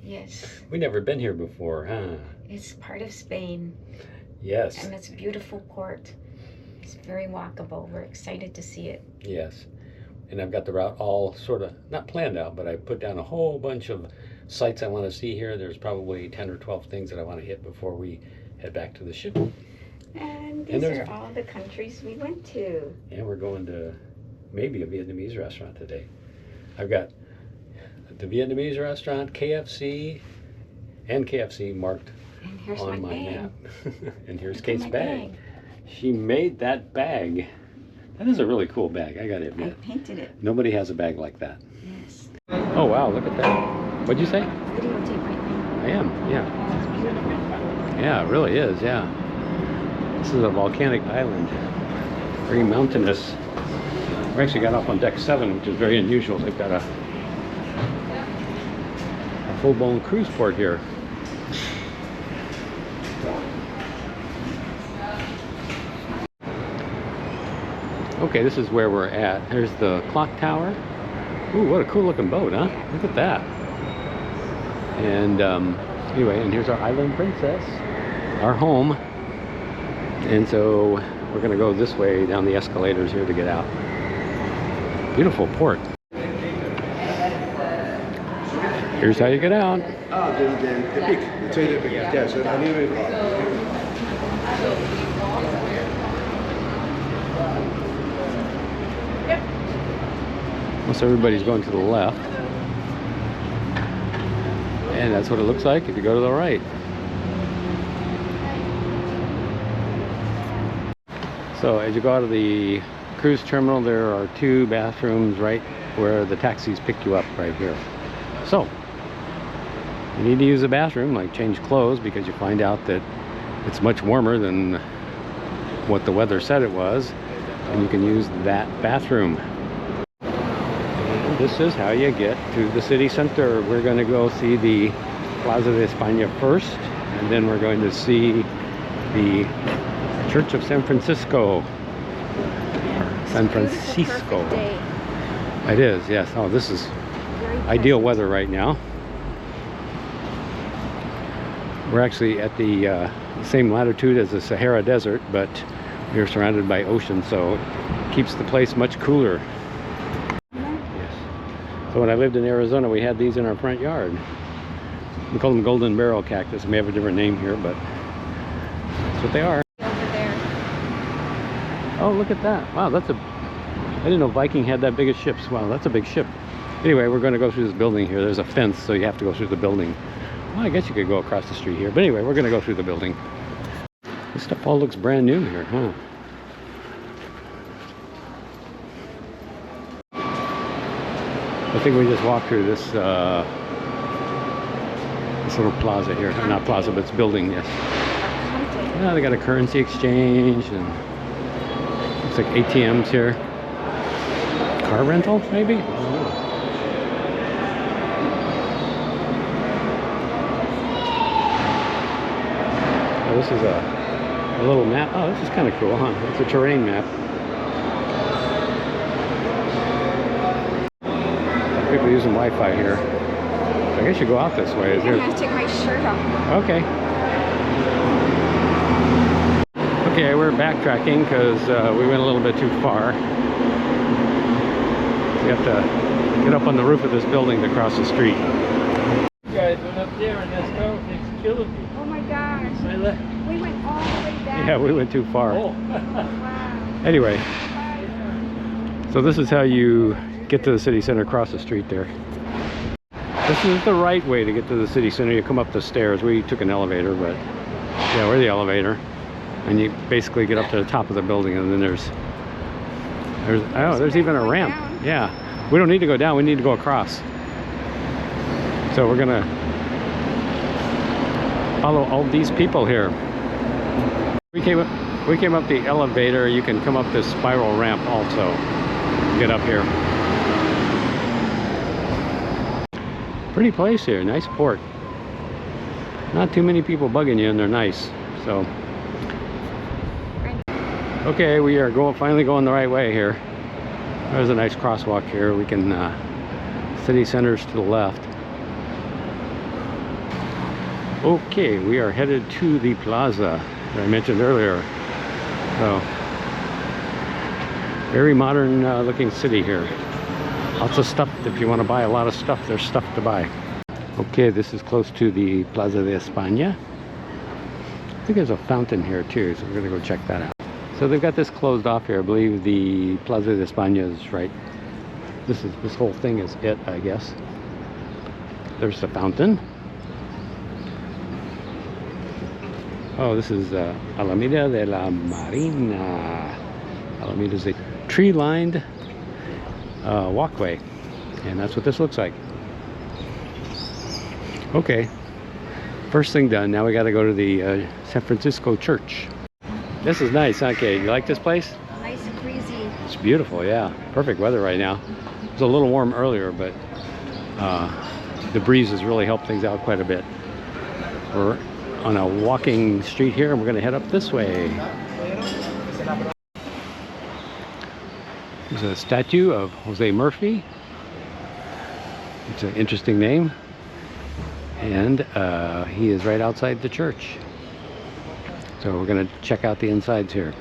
Yes. We never been here before, huh? It's part of Spain. Yes. And it's a beautiful port. It's very walkable. We're excited to see it. Yes. And I've got the route all sort of, not planned out, but I put down a whole bunch of sites I want to see here. There's probably 10 or 12 things that I want to hit before we head back to the ship. And these are all the countries we went to. And we're going to maybe a Vietnamese restaurant today. I've got the Vietnamese restaurant, KFC, and KFC marked on my map. And here's Kate's bag. She made that bag. That is a really cool bag, I gotta admit. I painted it. Nobody has a bag like that. Yes. Oh wow, look at that. What'd you say? Videotape right now. I am, yeah. It's beautiful. Yeah, it really is, yeah. This is a volcanic island. Very mountainous. We actually got off on deck 7, which is very unusual. They've got a full-blown cruise port here. Okay, this is where we're at. There's the clock tower. Ooh, what a cool looking boat, huh? Look at that. And anyway, and here's our island princess, our home. And so we're gonna go this way down the escalators here to get out. Beautiful port. Here's how you get out. Ah, the big, the trailer big. Yeah, so I knew it. Most everybody's going to the left. And that's what it looks like if you go to the right. So as you go out of the cruise terminal, there are 2 bathrooms right where the taxis pick you up right here. So you need to use the bathroom, like change clothes, because you find out that it's much warmer than what the weather said it was, and you can use that bathroom. And this is how you get to the city center. We're going to go see the Plaza de España first, and then we're going to see the Church of San Francisco. San Francisco. It is, yes. Oh, this is ideal weather right now. We're actually at the same latitude as the Sahara Desert, but we're surrounded by ocean, so it keeps the place much cooler. Yes. So when I lived in Arizona, we had these in our front yard. We call them golden barrel cactus. They may have a different name here, but that's what they are. Over there. Oh, look at that. Wow, that's a... I didn't know Viking had that big of ships. Wow, that's a big ship. Anyway, we're going to go through this building here. There's a fence, so you have to go through the building. Well, I guess you could go across the street here. But anyway, we're going to go through the building. This stuff all looks brand new here, huh? I think we just walked through this this little plaza here. Not plaza, but it's building, yes. Yeah, they got a currency exchange and looks like ATMs here. Car rental, maybe? I don't know. Oh, this is a little map. Oh, this is kind of cool, huh? It's a terrain map. People using Wi-Fi here. So I guess you go out this way. I'm going to take my shirt off. Okay. Okay, we're backtracking because we went a little bit too far. We have to get up on the roof of this building to cross the street. You guys went up there and that snowflake's killing me. Oh my gosh. We went all the way down. Yeah, we went too far. Oh. Wow. Anyway, so this is how you get to the city center, across the street there. This is the right way to get to the city center. You come up the stairs. We took an elevator, but yeah, we're the elevator. And you basically get up to the top of the building, and then there's even a ramp. Down. Yeah, we don't need to go down, we need to go across. So we're gonna follow all these people here. We came up the elevator. You can come up this spiral ramp also. Get up here. Pretty place here, nice port. Not too many people bugging you, and they're nice. So okay, we are finally going the right way here. There's a nice crosswalk here. We can city center's to the left. Okay, we are headed to the plaza that I mentioned earlier. So, very modern looking city here. Lots of stuff. If you want to buy a lot of stuff, there's stuff to buy. Okay, this is close to the Plaza de España. I think there's a fountain here too, so we're gonna go check that out. So they've got this closed off here. I believe the Plaza de España is right. This whole thing is it, I guess. There's the fountain. Oh, this is Alameda de la Marina. Alameda is a tree-lined walkway, and that's what this looks like. Okay, first thing done. Now we got to go to the San Francisco Church. This is nice. Okay, you like this place? Nice and breezy. It's beautiful. Yeah, perfect weather right now. It was a little warm earlier, but the breeze has really helped things out quite a bit. We're on a walking street here, and we're going to head up this way. There's a statue of Jose Murphy. It's an interesting name. And he is right outside the church. So we're going to check out the insides here.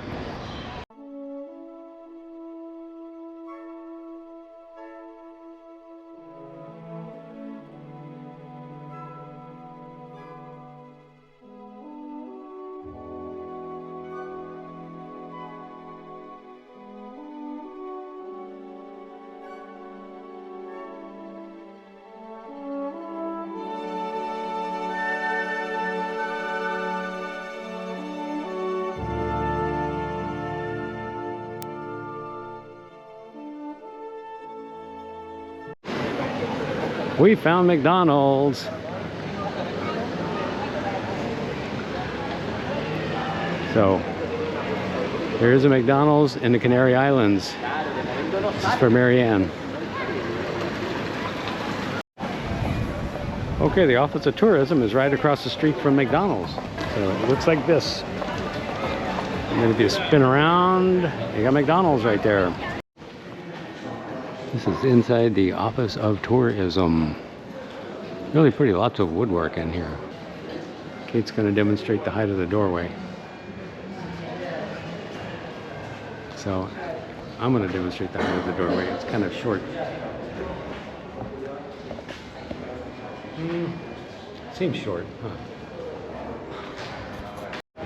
We found McDonald's. So here's a McDonald's in the Canary Islands. This is for Marianne. Okay, the Office of Tourism is right across the street from McDonald's. So it looks like this. And then if you spin around, you got McDonald's right there. This is inside the Office of Tourism. Really pretty, lots of woodwork in here. Kate's going to demonstrate the height of the doorway. So I'm going to demonstrate the height of the doorway. It's kind of short. Seems short, huh?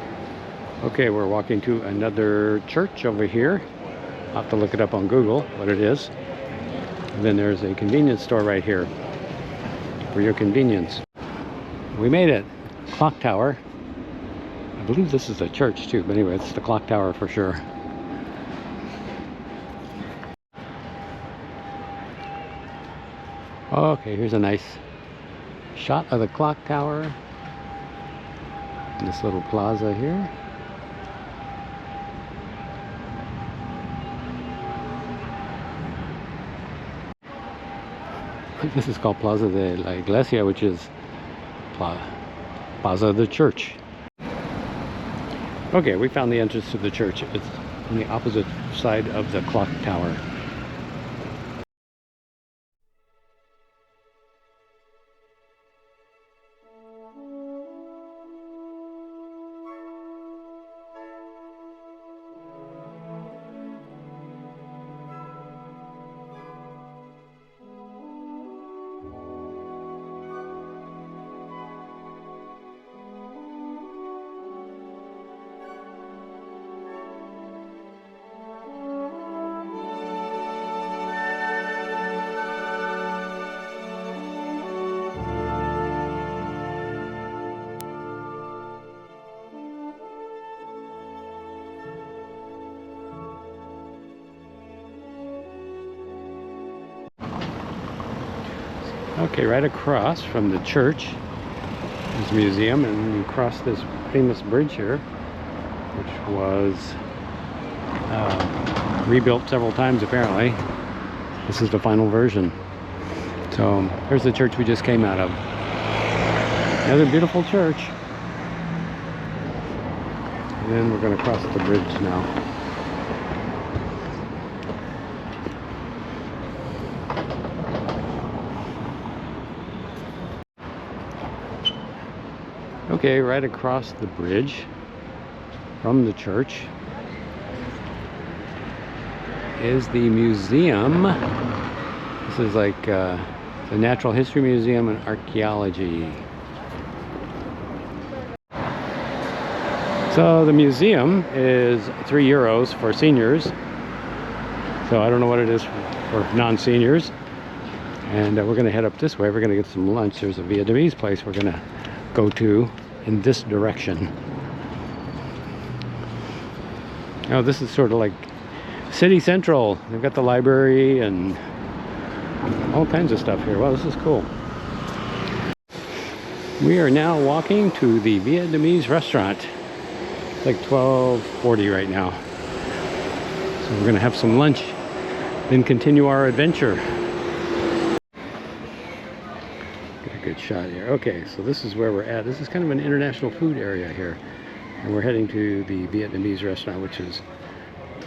Okay, we're walking to another church over here. I'll have to look it up on Google, what it is. And then there's a convenience store right here for your convenience. We made it. Clock tower. I believe this is a church too, but anyway, it's the clock tower for sure. Okay, here's a nice shot of the clock tower. And this little plaza here. This is called Plaza de la Iglesia, which is Plaza of the Church. Okay, we found the entrance to the church. It's on the opposite side of the clock tower. Okay, right across from the church is a museum, and you cross this famous bridge here, which was rebuilt several times apparently. This is the final version. So here's the church we just came out of. Another beautiful church. And then we're going to cross the bridge now. Okay, right across the bridge from the church is the museum. This is like the Natural History Museum and Archaeology. So the museum is €3 for seniors. So I don't know what it is for non-seniors. And we're going to head up this way. We're going to get some lunch. There's a Vietnamese place we're going to go to in this direction. Now this is sort of like City Central. They've got the library and all kinds of stuff here. Wow, this is cool. We are now walking to the Vietnamese restaurant. It's like 12:40 right now. So we're going to have some lunch, then continue our adventure. Get a good shot here. Okay, so this is where we're at. This is kind of an international food area here. And we're heading to the Vietnamese restaurant, which is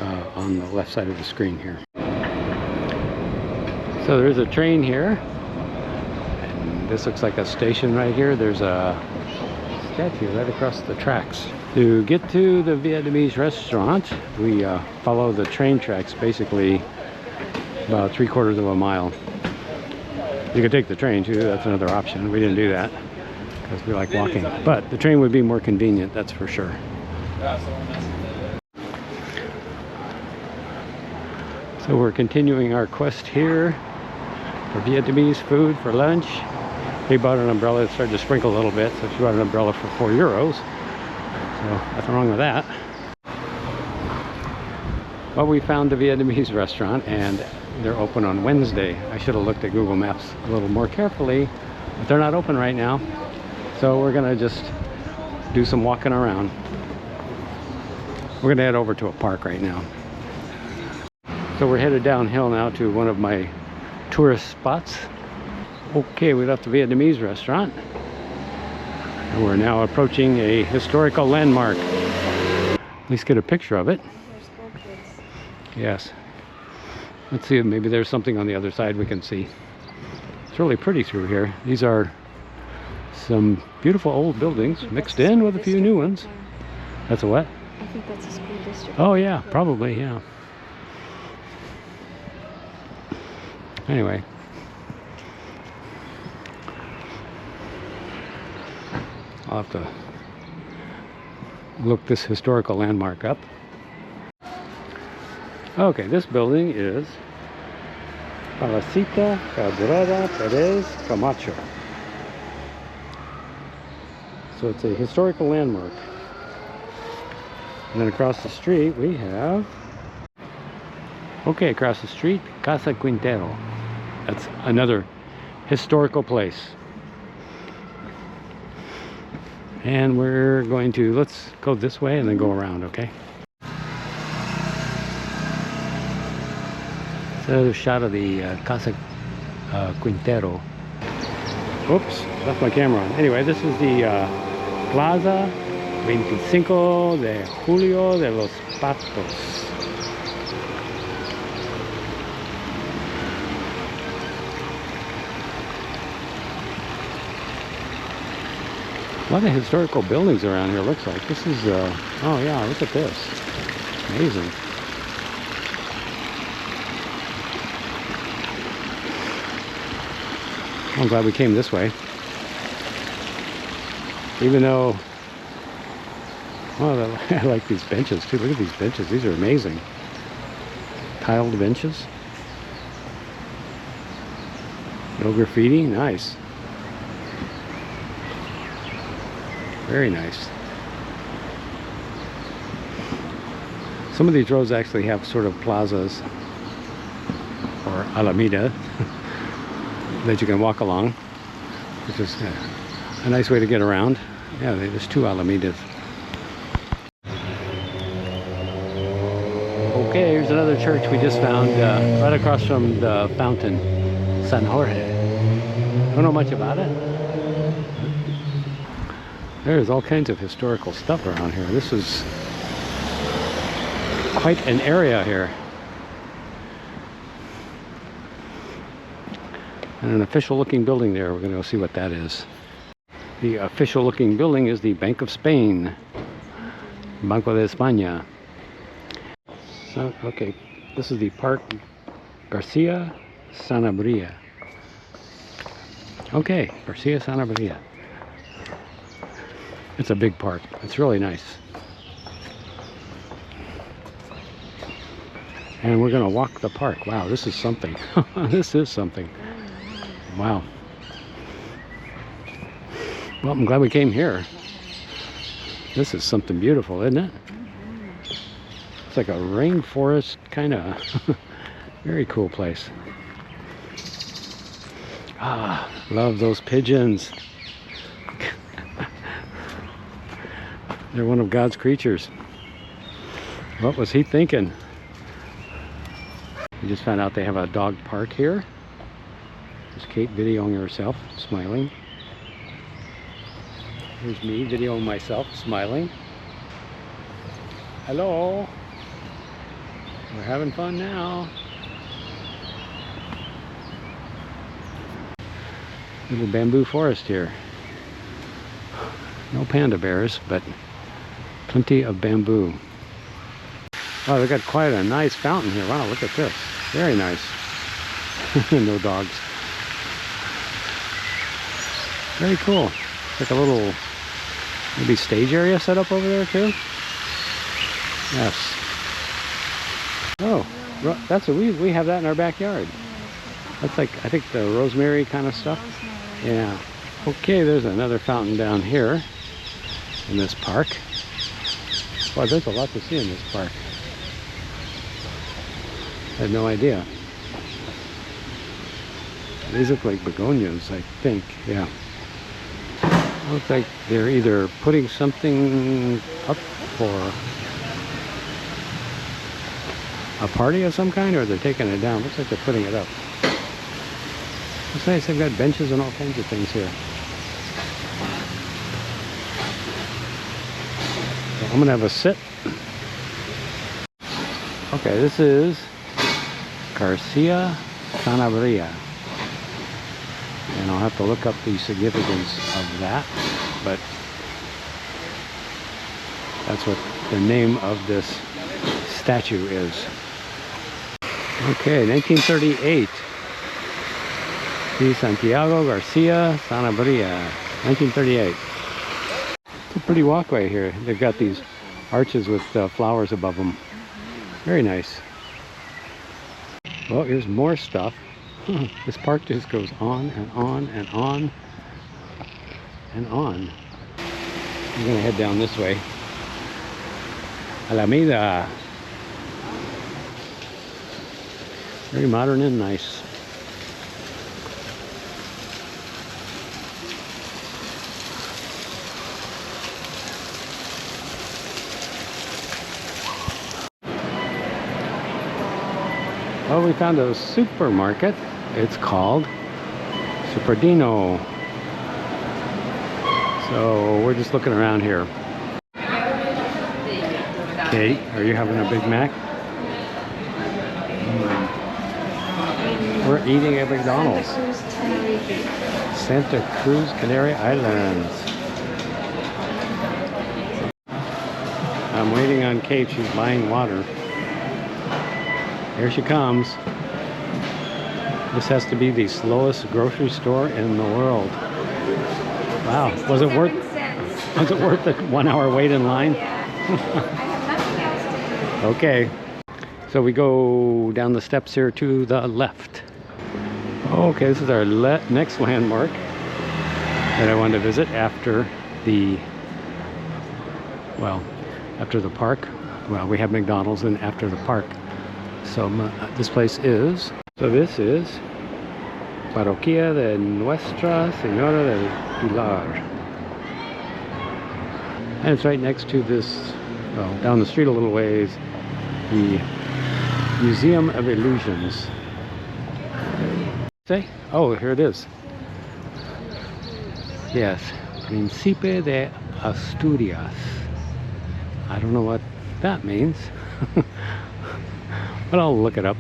on the left side of the screen here. So there's a train here. And this looks like a station right here. There's a statue right across the tracks. To get to the Vietnamese restaurant, we follow the train tracks basically about 3/4 of a mile. You could take the train too, that's another option. We didn't do that because we like walking. But the train would be more convenient, that's for sure. So we're continuing our quest here for Vietnamese food for lunch. We bought an umbrella. It started to sprinkle a little bit, so she bought an umbrella for €4. So nothing wrong with that. But we found the Vietnamese restaurant and they're open on Wednesday. I should have looked at Google Maps a little more carefully, but they're not open right now. So we're gonna just do some walking around. We're gonna head over to a park right now. So we're headed downhill now to one of my tourist spots. Okay, we left the Vietnamese restaurant. And we're now approaching a historical landmark. At least get a picture of it. Yes. Let's see if maybe there's something on the other side we can see. It's really pretty through here. These are some beautiful old buildings mixed in with a few new ones. That's a what? I think that's a school district. Oh yeah, probably, yeah. Anyway. I'll have to look this historical landmark up. Okay, this building is Palacita Cabrera Perez Camacho. So it's a historical landmark. And then across the street we have, okay, across the street, Casa Quintero. That's another historical place. And we're going to, let's go this way and then go around, okay? So a shot of the Casa Quintero. Oops, left my camera on. Anyway, this is the Plaza 25 de Julio de los Patos. A lot of historical buildings around here, looks like. This is, oh yeah, look at this. Amazing. I'm glad we came this way. Even though, well, I like these benches too. Look at these benches. These are amazing. Tiled benches. No graffiti. Nice. Very nice. Some of these roads actually have sort of plazas or alameda that you can walk along, which is a nice way to get around. Yeah, there's two alamedas. Okay, here's another church we just found right across from the fountain, San Jorge. I don't know much about it. There's all kinds of historical stuff around here. This is quite an area here. And an official looking building there. We're going to go see what that is. The official looking building is the Bank of Spain, Banco de España. So, okay, this is the Park Garcia Sanabria. Okay, Garcia Sanabria. It's a big park. It's really nice. And we're gonna walk the park. Wow, this is something. This is something. Wow. Well, I'm glad we came here. This is something beautiful, isn't it? It's like a rainforest kind of very cool place. Ah, love those pigeons. They're one of God's creatures. What was he thinking? We just found out they have a dog park here. There's Kate videoing herself, smiling. Here's me videoing myself, smiling. Hello. We're having fun now. Little bamboo forest here. No panda bears, but plenty of bamboo. Oh, they got quite a nice fountain here. Wow, look at this. Very nice. No dogs. Very cool. It's like a little, maybe stage area set up over there too. Yes. Oh, that's what we have that in our backyard. That's like, I think the rosemary kind of stuff. Yeah. Okay, there's another fountain down here in this park. Wow, there's a lot to see in this park. I had no idea. These look like begonias, I think. Yeah. Looks like they're either putting something up for a party of some kind, or they're taking it down. Looks like they're putting it up. It's nice, they've got benches and all kinds of things here. So I'm gonna have a sit. Okay, this is Garcia Sanabria. And I'll have to look up the significance of that, but that's what the name of this statue is. Okay, 1938. The Santiago Garcia Sanabria, 1938. It's a pretty walkway here. They've got these arches with flowers above them. Very nice. Well, here's more stuff. This park just goes on and on and on and on. I'm gonna head down this way. Alameda. Very modern and nice. Well, we found a supermarket. It's called Superdino. So we're just looking around here. Kate, are you having a Big Mac? We're eating at McDonald's. Santa Cruz, Canary Islands. I'm waiting on Kate. She's buying water. Here she comes. This has to be the slowest grocery store in the world. Wow, was it worth the 1 hour wait in line? Okay, so we go down the steps here to the left. Okay, this is our next landmark that I wanted to visit after the park. Well, we have McDonald's and after the park. So this place is, this is Parroquia de Nuestra Señora del Pilar. And it's right next to this, well, down the street a little ways, the Museum of Illusions. Say, oh, here it is. Yes, Príncipe de Asturias. I don't know what that means. But I'll look it up.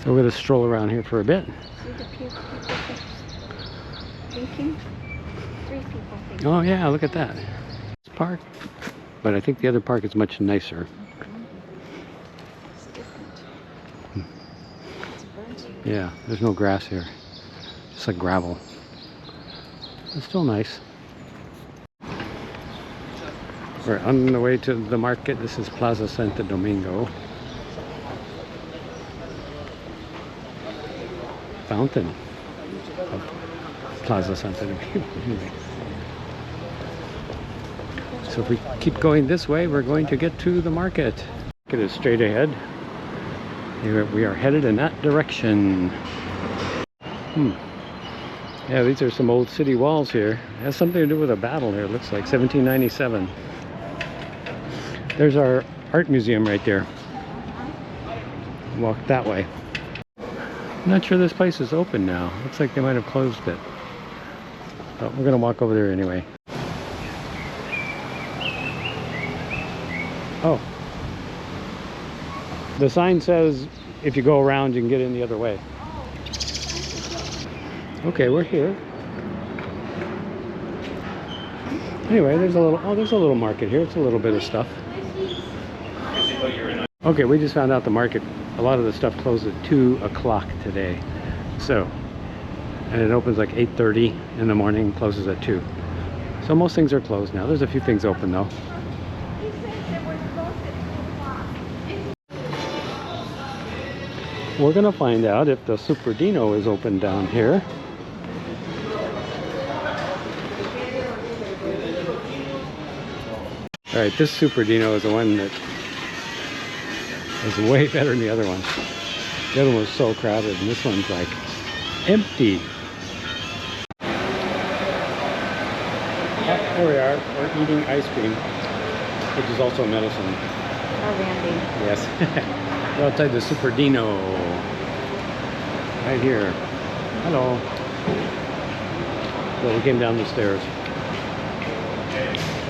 So we're going to stroll around here for a bit. See the people thinking? 3 people thinking. Oh yeah, look at that. It's park, but I think the other park is much nicer. It's different. It's burnt. Yeah, there's no grass here. Just like gravel. It's still nice. We're on the way to the market. This is Plaza Santo Domingo. Fountain of Plaza Santo Domingo. Anyway. So if we keep going this way, we're going to get to the market. It is straight ahead. Here we are headed in that direction. Yeah, these are some old city walls here. It has something to do with a battle here, it looks like 1797. There's our art museum right there. Walk that way. I'm not sure this place is open now. Looks like they might have closed it. But we're gonna walk over there anyway. Oh. The sign says if you go around you can get in the other way. Okay, we're here. Anyway, there's a little market here. It's a little bit of stuff. Okay, we just found out the market, a lot of the stuff closed at 2 o'clock today. So, and it opens like 8:30 in the morning, closes at 2. So most things are closed now. There's a few things open though. We're gonna find out if the Superdino is open down here. Alright, this Superdino is the one that is way better than the other one. The other one was so crowded, and this one's like empty. Here we are, we're eating ice cream, which is also medicine. Oh, Randy. Yes. We're outside the Superdino. Right here. Hello. Well, we came down the stairs.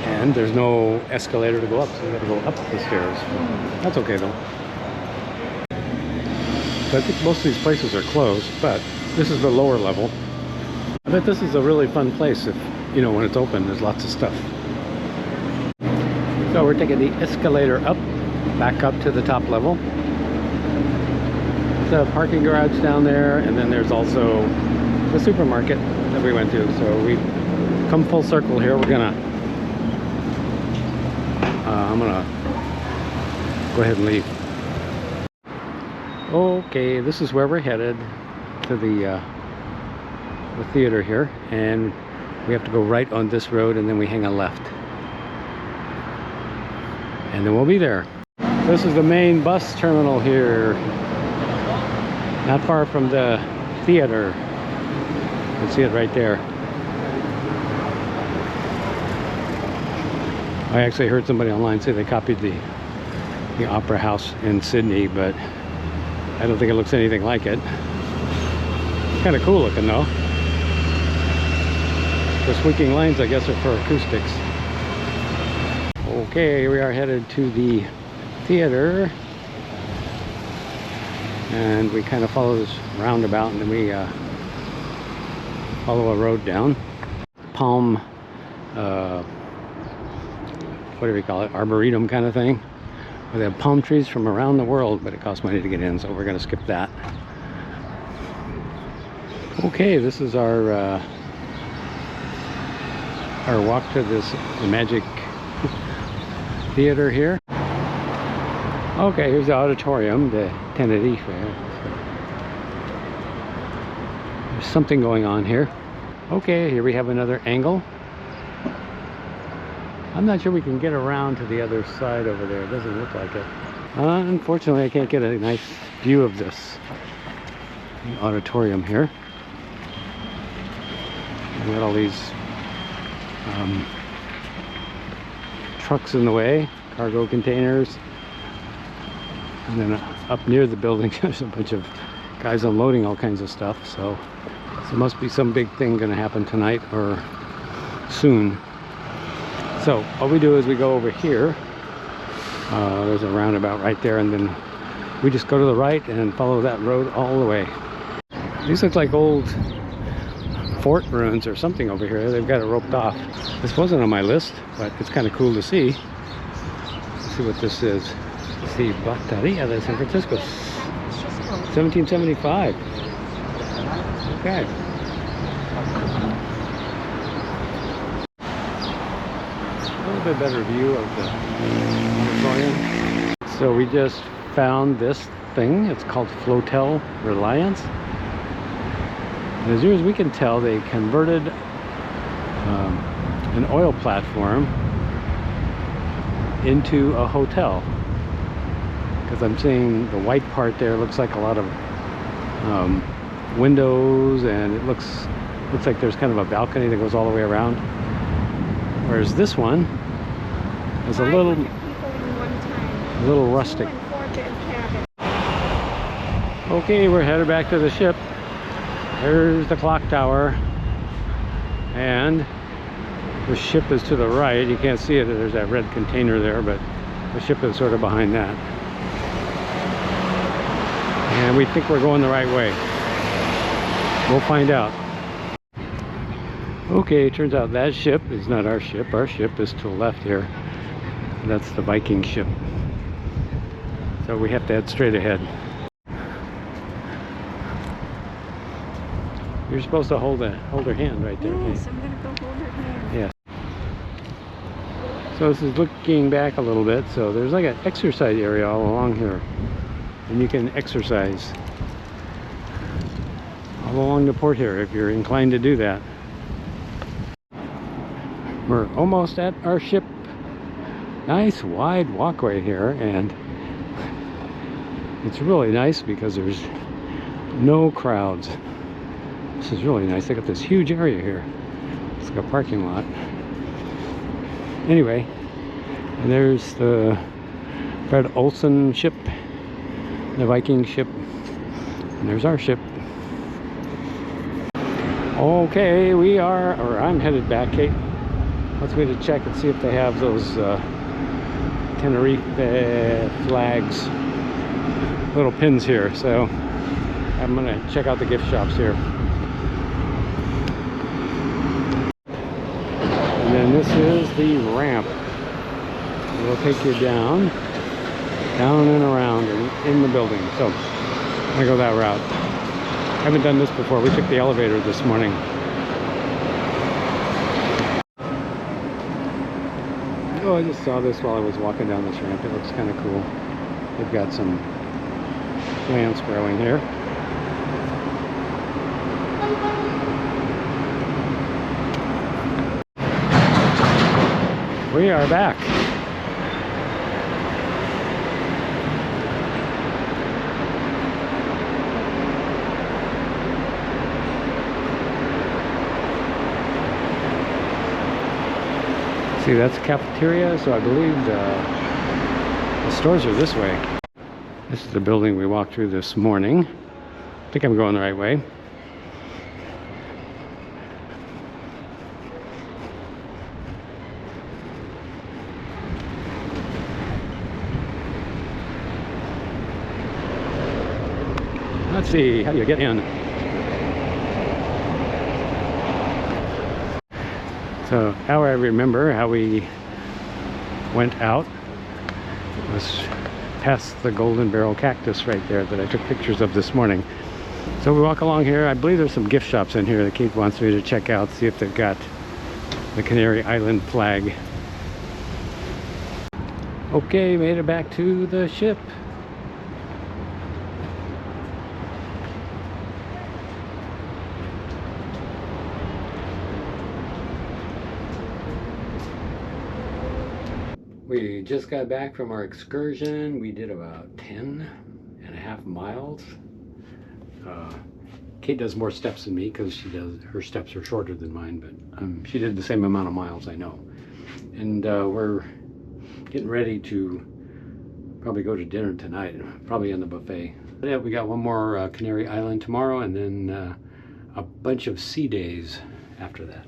And there's no escalator to go up, so we got to go up the stairs. That's okay though. So I think most of these places are closed, but this is the lower level. I bet this is a really fun place if, you know, when it's open, there's lots of stuff. So we're taking the escalator up, back up to the top level. The parking garage down there, and then there's also the supermarket that we went to. So we come full circle here. We're gonna I'm gonna go ahead and leave. Okay, this is where we're headed, to the theater here, and we have to go right on this road and then we hang a left, and then we'll be there. This is the main bus terminal here, not far from the theater. You can see it right there. I actually heard somebody online say they copied the Opera House in Sydney, but I don't think it looks anything like it. Kind of cool looking though. The squeaking lines, I guess, are for acoustics. Okay, we are headed to the theater, and we kind of follow this roundabout, and then we follow a road down. Palm what do we call it, arboretum kind of thing, where they have palm trees from around the world, but it costs money to get in, so we're going to skip that. Okay, this is our walk to the magic theater here. Okay, here's the Auditorium, the Tenerife. There's something going on here. Okay, here we have another angle. I'm not sure we can get around to the other side over there. It doesn't look like it. Unfortunately, I can't get a nice view of this auditorium here. We got all these trucks in the way, cargo containers. And then up near the building, there's a bunch of guys unloading all kinds of stuff. So there must be some big thing going to happen tonight or soon. So what we do is we go over here. There's a roundabout right there, and then we just go to the right and follow that road all the way. These look like old fort ruins or something over here. They've got it roped off. This wasn't on my list, but it's kind of cool to see. Let's see what this is. Let's see, Bateria de San Francisco, 1775. Okay. A little bit better view of the auditorium. So we just found this thing. It's called Flotel Reliance. And as near as we can tell, they converted an oil platform into a hotel. Because I'm seeing the white part there looks like a lot of windows, and it looks like there's kind of a balcony that goes all the way around. Whereas this one is a little rustic. Okay, we're headed back to the ship. There's the clock tower, and the ship is to the right. You can't see it, there's that red container there, but the ship is sort of behind that. And we think we're going the right way. We'll find out. Okay, it turns out that ship is not our ship. Our ship is to the left here. That's the Viking ship. So we have to head straight ahead. You're supposed to hold her hand right there. Yes, I'm gonna go hold her hand. Yes. So this is looking back a little bit. So there's like an exercise area all along here, and you can exercise all along the port here if you're inclined to do that. We're almost at our ship. Nice wide walkway here, and it's really nice because there's no crowds. This is really nice. They got this huge area here. It's like a parking lot. Anyway, and there's the Fred Olsen ship, the Viking ship, and there's our ship. Okay, I'm headed back. Kate wants me to check and see if they have those Tenerife flags, little pins here. So I'm gonna check out the gift shops here. And then this is the ramp. It'll take you down and around and in the building. So I'm gonna go that route. I haven't done this before. We took the elevator this morning. Oh, I just saw this while I was walking down this ramp. It looks kind of cool. They've got some plants growing here. We are back. See, that's a cafeteria, so I believe the stores are this way. This is the building we walked through this morning. I think I'm going the right way. Let's see, how do you get in? So how I remember how we went out was past the golden barrel cactus right there that I took pictures of this morning. So we walk along here. I believe there's some gift shops in here that Kate wants me to check out, see if they've got the Canary Island flag. Okay, made it back to the ship. We just got back from our excursion. We did about 10.5 miles. Kate does more steps than me because her steps are shorter than mine, but she did the same amount of miles, I know. And we're getting ready to probably go to dinner tonight, probably in the buffet. But yeah, we got one more Canary Island tomorrow, and then a bunch of sea days after that.